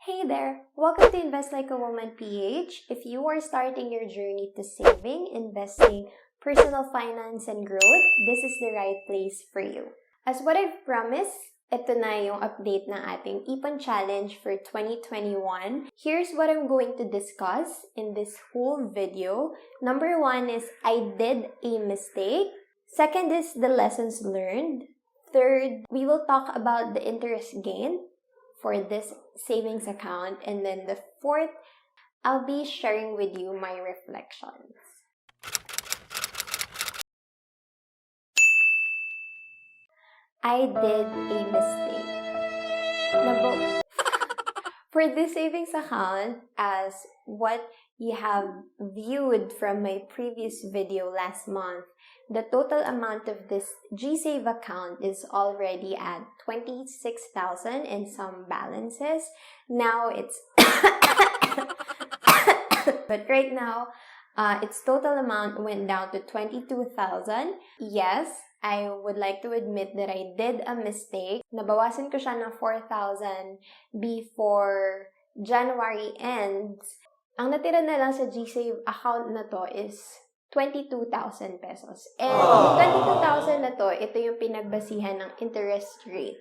Hey there! Welcome to Invest Like a Woman PH. If you are starting your journey to saving, investing, personal finance, and growth, this is the right place for you. As what I've promised, ito na yung update ng ating Ipon Challenge for 2021. Here's what I'm going to discuss in this whole video. Number 1 is I did a mistake. Second is the lessons learned. Third, we will talk about the interest gain for this savings account. And then the fourth, I'll be sharing with you my reflections. I did a mistake. For this savings account, as what you have viewed from my previous video last month, the total amount of this GSAVE account is already at 26,000 and some balances. Now it's but right now, its total amount went down to 22,000. Yes, I would like to admit that I did a mistake. Nabawasan ko siya ng 4,000 before January ends. Ang natira na lang sa GSAVE account na to is 22,000 pesos. And yung 22,000 na to, ito yung pinagbasihan ng interest rate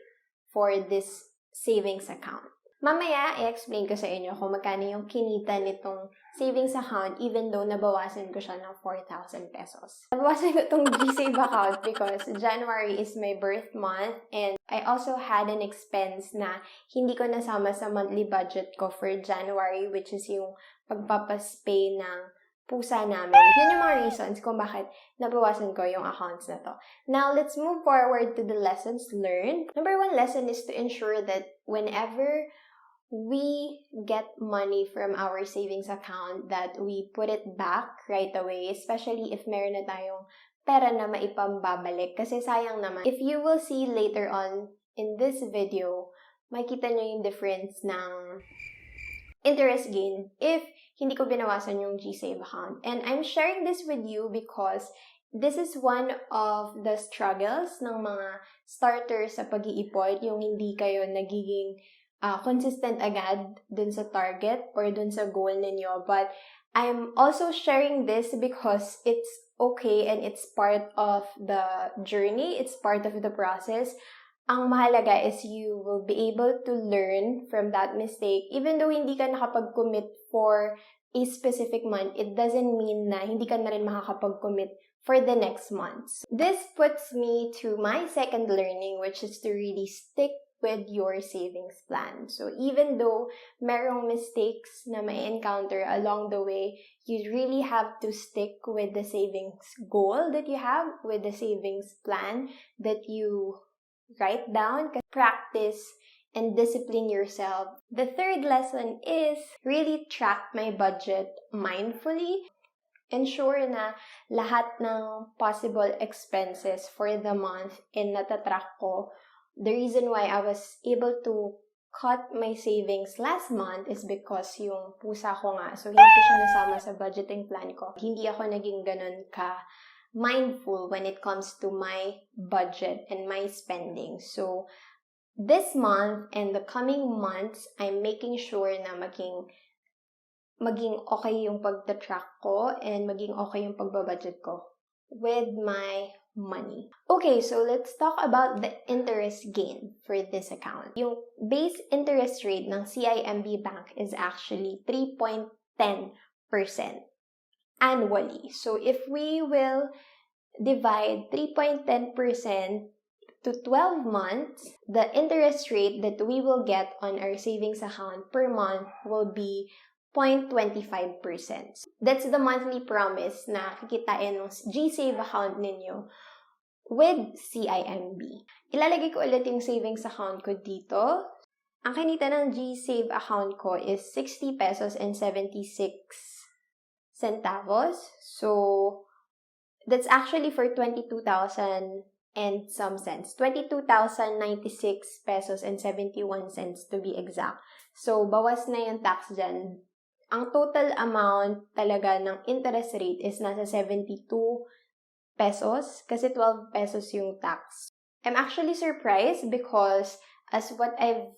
for this savings account. Mamaya, i-explain ko sa inyo kung magkano yung kinita nitong savings account even though nabawasan ko siya ng 4,000 pesos. Nabawasan ko itong GSAVE account because January is my birth month and I also had an expense na hindi ko nasama sa monthly budget ko for January, which is yung pagpapaspay ng pusa namin. Yun yung mga reasons kung bakit nabawasan ko yung accounts na to. Now, let's move forward to the lessons learned. Number 1 lesson is to ensure that whenever we get money from our savings account, that we put it back right away, especially if meron na tayong pera na maipambabalik. Kasi sayang naman. If you will see later on in this video, makikita nyo yung difference ng interest gain if hindi ko binawasan yung GSAVE account. And I'm sharing this with you because this is one of the struggles ng mga starters sa pag-iipon, yung hindi kayo nagiging consistent agad dun sa target or dun sa goal ninyo. But I'm also sharing this because it's okay and it's part of the journey, it's part of the process. Ang mahalaga is you will be able to learn from that mistake. Even though hindi ka nakapag-commit for a specific month, it doesn't mean na hindi ka na rin makakapag-commit for the next months. This puts me to my second learning, which is to really stick with your savings plan. So even though merong mistakes na may encounter along the way, you really have to stick with the savings goal that you have, with the savings plan that you write down, practice, and discipline yourself. The third lesson is really track my budget mindfully. Ensure na lahat ng possible expenses for the month and natatrack ko. The reason why I was able to cut my savings last month is because yung pusa ko nga, so hindi ko siya nasama sa budgeting plan ko. Hindi ako naging ganun ka mindful when it comes to my budget and my spending. So, this month and the coming months, I'm making sure na maging okay yung pagta-track ko and maging okay yung pagbabudget ko with my money. Okay, so let's talk about the interest gain for this account. Yung base interest rate ng CIMB Bank is actually 3.10% annually. So if we will divide 3.10% to 12 months, the interest rate that we will get on our savings account per month will be 0.25%. That's the monthly promise na kikitain ng GSAVE account ninyo with CIMB. Ilalagay ko ulit yung savings account ko dito. Ang kinita ng GSAVE account ko is 60 pesos and 76 centavos. So, that's actually for 22,000 and some cents. 22,096 pesos and 71 cents to be exact. So, bawas na yung tax dyan. Ang total amount talaga ng interest rate is nasa 72 pesos kasi 12 pesos yung tax. I'm actually surprised because as what I've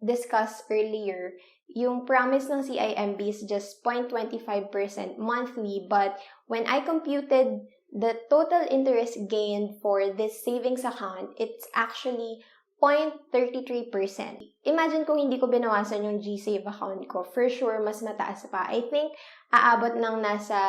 discussed earlier, yung promise ng CIMB is just 0.25% monthly, but when I computed the total interest gained for this savings account, it's actually 0.33%. Imagine kung hindi ko binawasan yung GSAVE account ko, for sure, mas mataas pa. I think, aabot ng nasa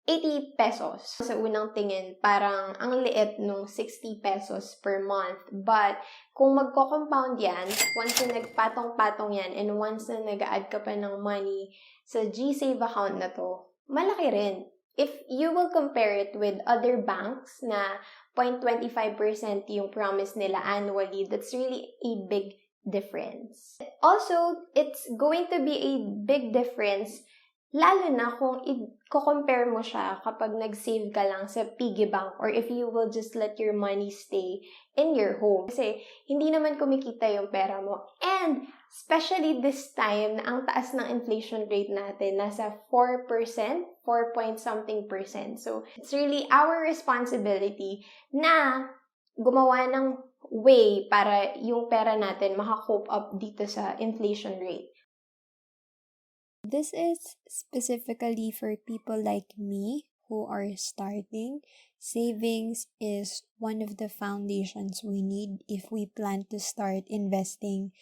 80 pesos. Sa unang tingin, parang ang liit nung 60 pesos per month. But, kung magko-compound yan, once na nagpatong-patong yan, and once na nag-add ka pa ng money sa GSAVE account na to, malaki rin. If you will compare it with other banks na 0.25% yung promise nila annually, that's really a big difference. Also, it's going to be a big difference lalo na kung i-compare mo siya kapag nag-save ka lang sa piggy bank or if you will just let your money stay in your home. Kasi hindi naman kumikita yung pera mo. And especially this time na ang taas ng inflation rate natin, nasa 4%, 4-point-something%. So, it's really our responsibility na gumawa ng way para yung pera natin maka-cope up dito sa inflation rate. This is specifically for people like me who are starting. Savings is one of the foundations we need if we plan to start investing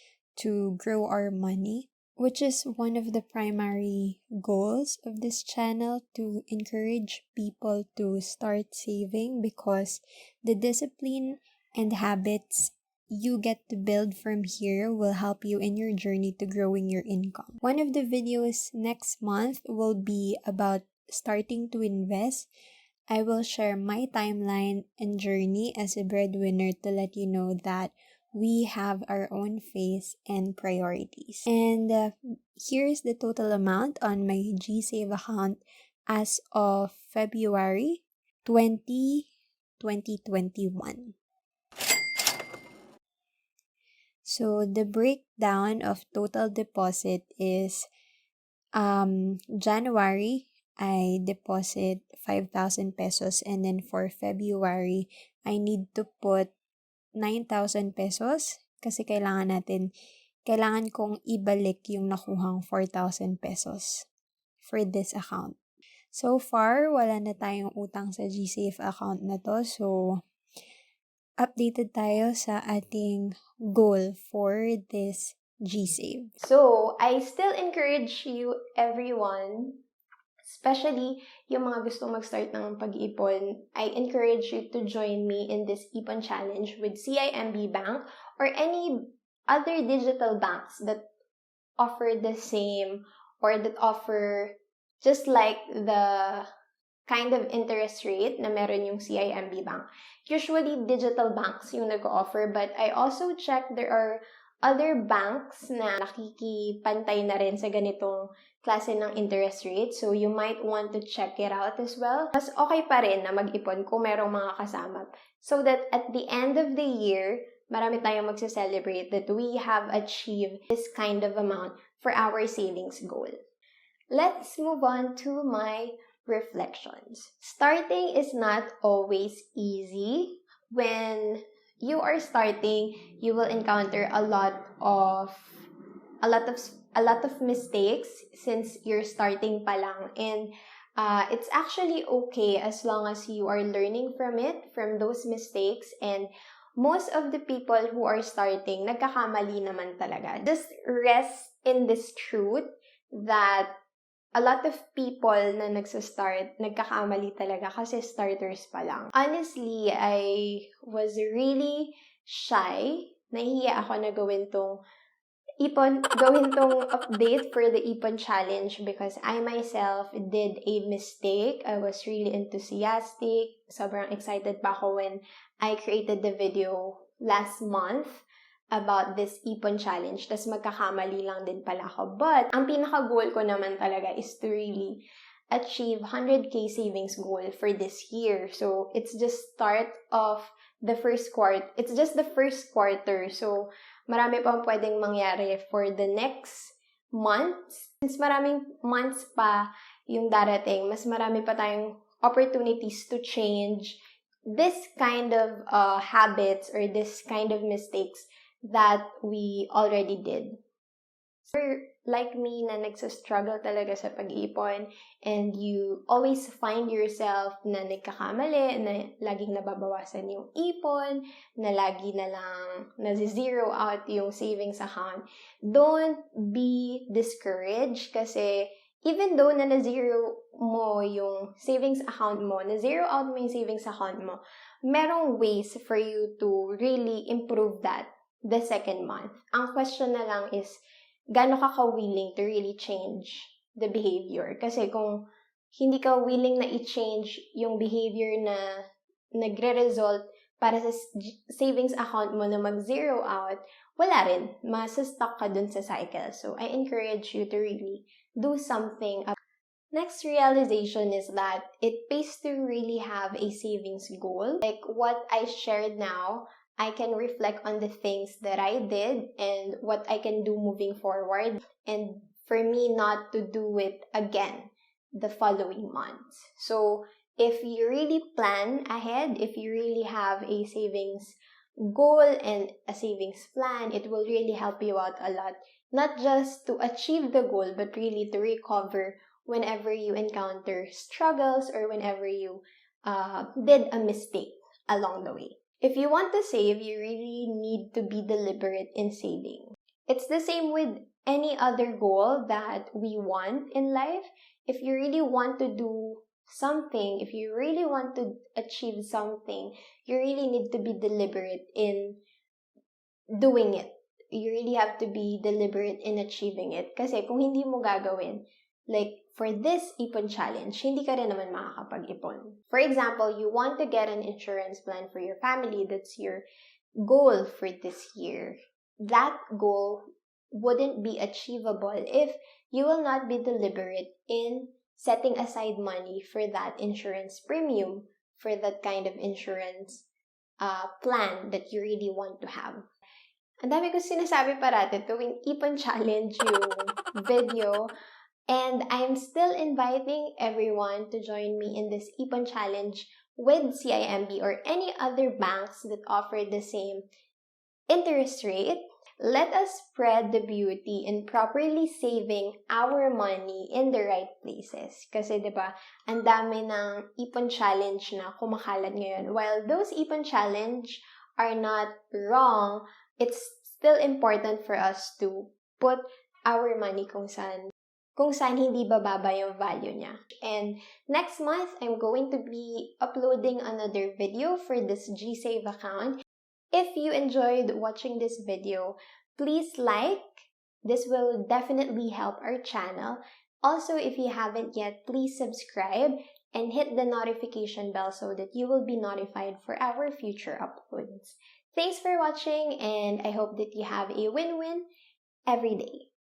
to grow our money, which is one of the primary goals of this channel, to encourage people to start saving, because the discipline and habits you get to build from here will help you in your journey to growing your income. One of the videos next month will be about starting to invest. I will share my timeline and journey as a breadwinner to let you know that we have our own phase and priorities. And here's the total amount on my GSAVE account as of February 20, 2021. So, the breakdown of total deposit is, January, I deposit 5,000 pesos, and then for February, I need to put 9,000 pesos kasi kailangan kong ibalik yung nakuhang 4,000 pesos for this account. So far, wala na tayong utang sa GSAVE account na to, so updated tayo sa ating goal for this GSAVE. So, I still encourage you, everyone, especially yung mga gusto mag-start ng pag-ipon, I encourage you to join me in this Ipon Challenge with CIMB Bank or any other digital banks that offer the same or that offer just like the kind of interest rate na meron yung CIMB Bank. Usually, digital banks yung nag-offer, but I also checked there are other banks na nakikipantay na rin sa ganitong klase ng interest rate. So, you might want to check it out as well. Mas okay pa rin na mag-ipon kung merong mga kasama. So that at the end of the year, marami tayong magse-celebrate that we have achieved this kind of amount for our savings goal. Let's move on to my reflections. Starting is not always easy. When you are starting, you will encounter a lot of mistakes since you're starting pa lang, and it's actually okay as long as you are learning from those mistakes. And most of the people who are starting, nagkakamali naman talaga. Just rest in this truth that a lot of people na nagsastart, nagkakamali talaga kasi starters pa lang. Honestly, I was really shy. Nahihiya ako na gawin tong update for the Ipon Challenge because I myself did a mistake. I was really enthusiastic. Sobrang excited pa ako when I created the video last month about this Ipon Challenge. Tas magkakamali lang din pala ako. But, ang pinaka-goal ko naman talaga is to really achieve 100K savings goal for this year. So, it's just the first quarter. So, marami pang pwedeng mangyari for the next months. Since maraming months pa yung darating, mas marami pa tayong opportunities to change this kind of habits or this kind of mistakes that we already did. So, like me na nagsastruggle talaga sa pag-iipon and you always find yourself na nagkakamali, na laging nababawasan yung ipon, na lagi na lang nasi-zero out yung savings account, don't be discouraged kasi even though na na-zero mo yung savings account mo, na-zero out mo yung savings account mo, merong ways for you to really improve that the second month. Ang question na lang is, gaano ka willing to really change the behavior? Kasi kung hindi ka willing na i-change yung behavior na nagre-result para sa savings account mo na mag-zero out, wala rin. Masa-stuck ka dun sa cycle. So, I encourage you to really do something. Next realization is that it pays to really have a savings goal. Like what I shared now, I can reflect on the things that I did and what I can do moving forward, and for me not to do it again the following months. So if you really plan ahead, if you really have a savings goal and a savings plan, it will really help you out a lot. Not just to achieve the goal, but really to recover whenever you encounter struggles or whenever you did a mistake along the way. If you want to save, you really need to be deliberate in saving. It's the same with any other goal that we want in life. If you really want to do something, if you really want to achieve something, you really need to be deliberate in doing it. You really have to be deliberate in achieving it. Kasi kung hindi mo gagawin, like for this Ipon challenge, hindi ka rin naman makakapag-ipon. For example, you want to get an insurance plan for your family. That's your goal for this year. That goal wouldn't be achievable if you will not be deliberate in setting aside money for that insurance premium, for that kind of insurance plan that you really want to have. Ang dami ko sinasabi parati tuwing Ipon challenge yung video. And I'm still inviting everyone to join me in this Ipon challenge with CIMB or any other banks that offer the same interest rate. Let us spread the beauty in properly saving our money in the right places. Kasi diba, ang dami ng Ipon challenge na kumakalat ngayon. While those Ipon challenge are not wrong, it's still important for us to put our money kung saan hindi bababa yung value niya. And next month, I'm going to be uploading another video for this GSAVE account. If you enjoyed watching this video, please like. This will definitely help our channel. Also, if you haven't yet, please subscribe and hit the notification bell so that you will be notified for our future uploads. Thanks for watching, and I hope that you have a win-win every day.